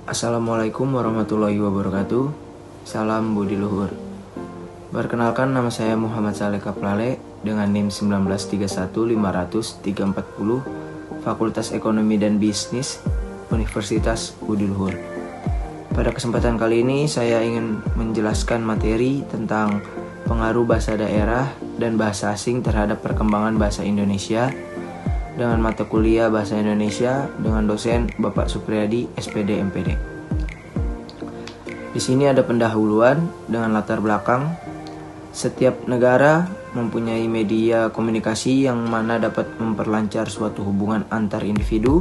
Assalamualaikum warahmatullahi wabarakatuh. Salam budi luhur. Perkenalkan, nama saya Muhammad Saleh Kaplale dengan NIM 1931500-340 Fakultas Ekonomi dan Bisnis Universitas Budi Luhur. Pada kesempatan kali ini saya ingin menjelaskan materi tentang pengaruh bahasa daerah dan bahasa asing terhadap perkembangan bahasa Indonesia dengan mata kuliah Bahasa Indonesia dengan dosen Bapak Supriyadi, SPD, MPD. Di sini ada pendahuluan dengan latar belakang. Setiap negara mempunyai media komunikasi yang mana dapat memperlancar suatu hubungan antar individu.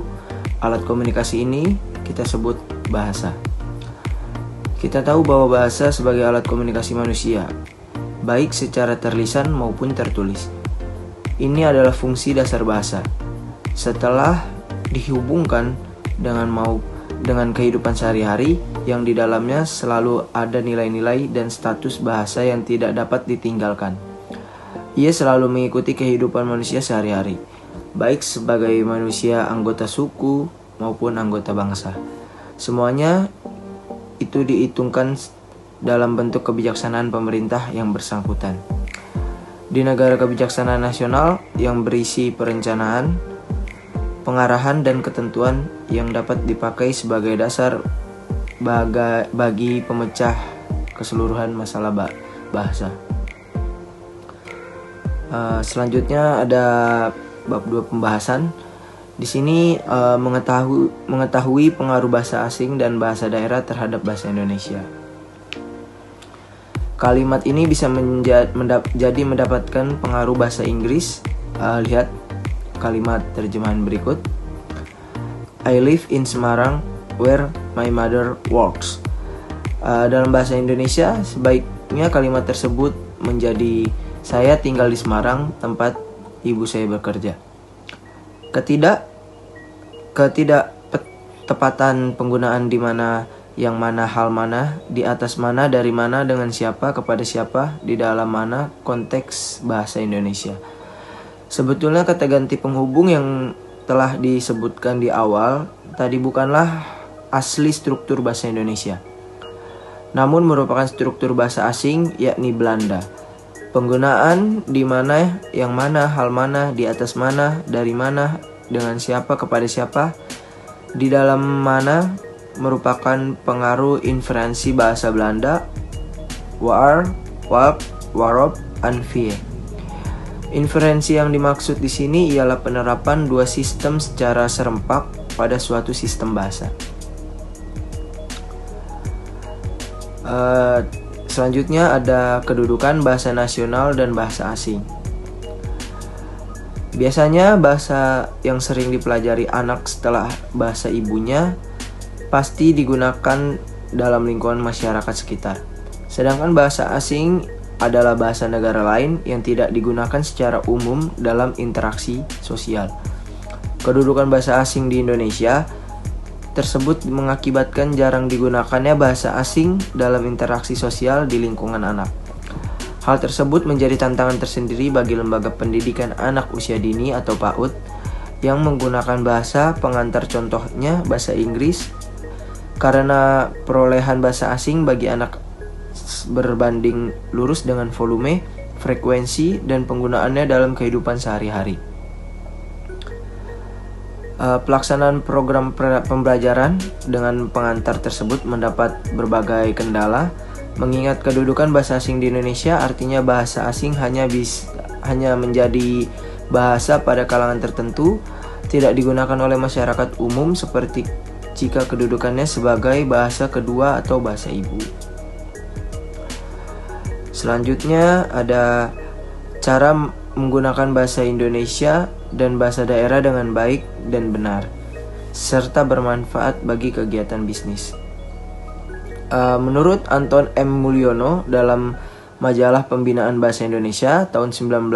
Alat komunikasi ini kita sebut bahasa. Kita tahu bahwa bahasa sebagai alat komunikasi manusia, baik secara terlisan maupun tertulis. Ini adalah fungsi dasar bahasa. Setelah dihubungkan dengan kehidupan sehari-hari yang di dalamnya selalu ada nilai-nilai dan status bahasa yang tidak dapat ditinggalkan. Ia selalu mengikuti kehidupan manusia sehari-hari, baik sebagai manusia anggota suku maupun anggota bangsa. Semuanya itu dihitungkan dalam bentuk kebijaksanaan pemerintah yang bersangkutan. Di negara kebijaksanaan nasional yang berisi perencanaan, pengarahan dan ketentuan yang dapat dipakai sebagai dasar bagi pemecah keseluruhan masalah bahasa. Selanjutnya ada bab 2 pembahasan. Di sini mengetahui pengaruh bahasa asing dan bahasa daerah terhadap bahasa Indonesia. Kalimat ini bisa mendapatkan pengaruh bahasa Inggris. Lihat kalimat terjemahan berikut. I live in Semarang where my mother works. Dalam bahasa Indonesia, sebaiknya kalimat tersebut menjadi saya tinggal di Semarang, tempat ibu saya bekerja. Ketidaktepatan penggunaan di mana, yang mana, hal mana, di atas mana, dari mana, dengan siapa, kepada siapa, di dalam mana konteks bahasa Indonesia. Sebetulnya kata ganti penghubung yang telah disebutkan di awal tadi bukanlah asli struktur bahasa Indonesia, namun merupakan struktur bahasa asing, yakni Belanda. Penggunaan di mana, yang mana, hal mana, di atas mana, dari mana, dengan siapa, kepada siapa, di dalam mana merupakan pengaruh inferensi bahasa Belanda, waar, wap, waarop, en vie. Inferensi yang dimaksud di sini ialah penerapan dua sistem secara serempak pada suatu sistem bahasa. Selanjutnya ada kedudukan bahasa nasional dan bahasa asing. Biasanya bahasa yang sering dipelajari anak setelah bahasa ibunya pasti digunakan dalam lingkungan masyarakat sekitar. Sedangkan bahasa asing adalah bahasa negara lain yang tidak digunakan secara umum dalam interaksi sosial. Kedudukan bahasa asing di Indonesia tersebut mengakibatkan jarang digunakannya bahasa asing dalam interaksi sosial di lingkungan anak. Hal tersebut menjadi tantangan tersendiri bagi lembaga pendidikan anak usia dini atau PAUD yang menggunakan bahasa pengantar, contohnya bahasa Inggris, karena perolehan bahasa asing bagi anak berbanding lurus dengan volume, frekuensi, dan penggunaannya dalam kehidupan sehari-hari. Pelaksanaan program pembelajaran dengan pengantar tersebut mendapat berbagai kendala, mengingat kedudukan bahasa asing di Indonesia artinya bahasa asing hanya menjadi bahasa pada kalangan tertentu, tidak digunakan oleh masyarakat umum seperti jika kedudukannya sebagai bahasa kedua atau bahasa ibu. Selanjutnya ada cara menggunakan bahasa Indonesia dan bahasa daerah dengan baik dan benar, serta bermanfaat bagi kegiatan bisnis. Menurut Anton M. Mulyono dalam majalah Pembinaan Bahasa Indonesia tahun 1980,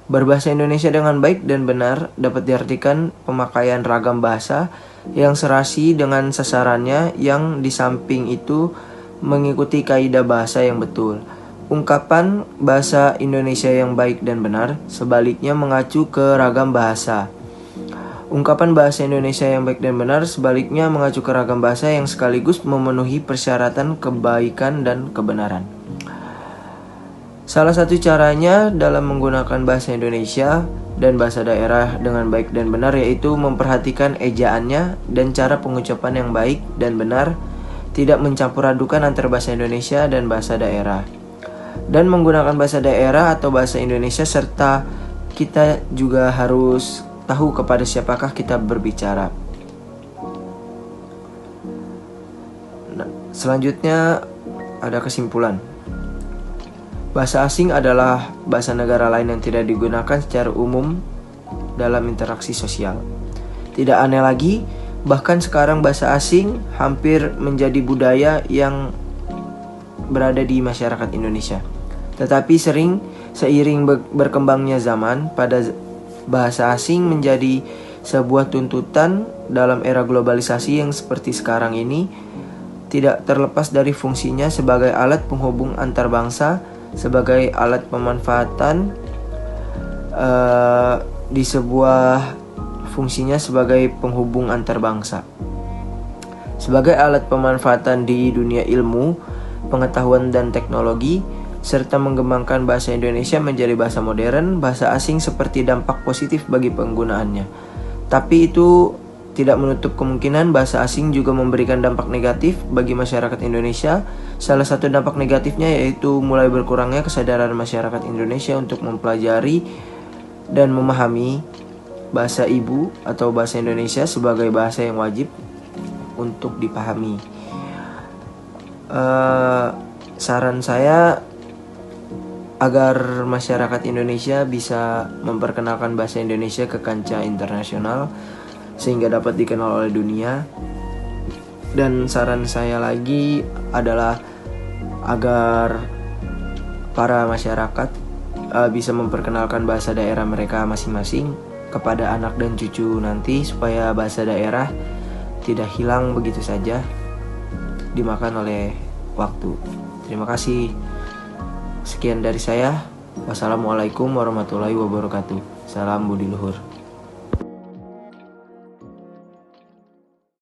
berbahasa Indonesia dengan baik dan benar dapat diartikan pemakaian ragam bahasa yang serasi dengan sasarannya, yang di samping itu mengikuti kaidah bahasa yang betul. Ungkapan bahasa Indonesia yang baik dan benar sebaliknya mengacu ke ragam bahasa. Ungkapan bahasa Indonesia yang baik dan benar sebaliknya mengacu ke ragam bahasa yang sekaligus memenuhi persyaratan kebaikan dan kebenaran. Salah satu caranya dalam menggunakan bahasa Indonesia dan bahasa daerah dengan baik dan benar yaitu memperhatikan ejaannya dan cara pengucapan yang baik dan benar, tidak mencampur adukan antara bahasa Indonesia dan bahasa daerah. Dan menggunakan bahasa daerah atau bahasa Indonesia serta kita juga harus tahu kepada siapakah kita berbicara. Nah, selanjutnya ada kesimpulan. Bahasa asing adalah bahasa negara lain yang tidak digunakan secara umum dalam interaksi sosial. Tidak aneh lagi, bahkan sekarang bahasa asing hampir menjadi budaya yang berada di masyarakat Indonesia. Tetapi seiring berkembangnya zaman, pada bahasa asing menjadi sebuah tuntutan dalam era globalisasi yang seperti sekarang ini, tidak terlepas dari fungsinya sebagai alat penghubung antar bangsa, sebagai alat pemanfaatan di sebuah fungsinya sebagai penghubung antar bangsa, sebagai alat pemanfaatan di dunia ilmu, pengetahuan dan teknologi, serta mengembangkan bahasa Indonesia menjadi bahasa modern. Bahasa asing seperti dampak positif bagi penggunaannya. Tapi itu tidak menutup kemungkinan bahasa asing juga memberikan dampak negatif bagi masyarakat Indonesia. Salah satu dampak negatifnya yaitu mulai berkurangnya kesadaran masyarakat Indonesia untuk mempelajari dan memahami bahasa ibu atau bahasa Indonesia sebagai bahasa yang wajib untuk dipahami. Saran saya agar masyarakat Indonesia bisa memperkenalkan bahasa Indonesia ke kancah internasional sehingga dapat dikenal oleh dunia. Dan saran saya lagi adalah agar para masyarakat bisa memperkenalkan bahasa daerah mereka masing-masing kepada anak dan cucu nanti, supaya bahasa daerah tidak hilang begitu saja dimakan oleh waktu. Terima kasih. Sekian dari saya. Wassalamualaikum warahmatullahi wabarakatuh. Salam budi luhur.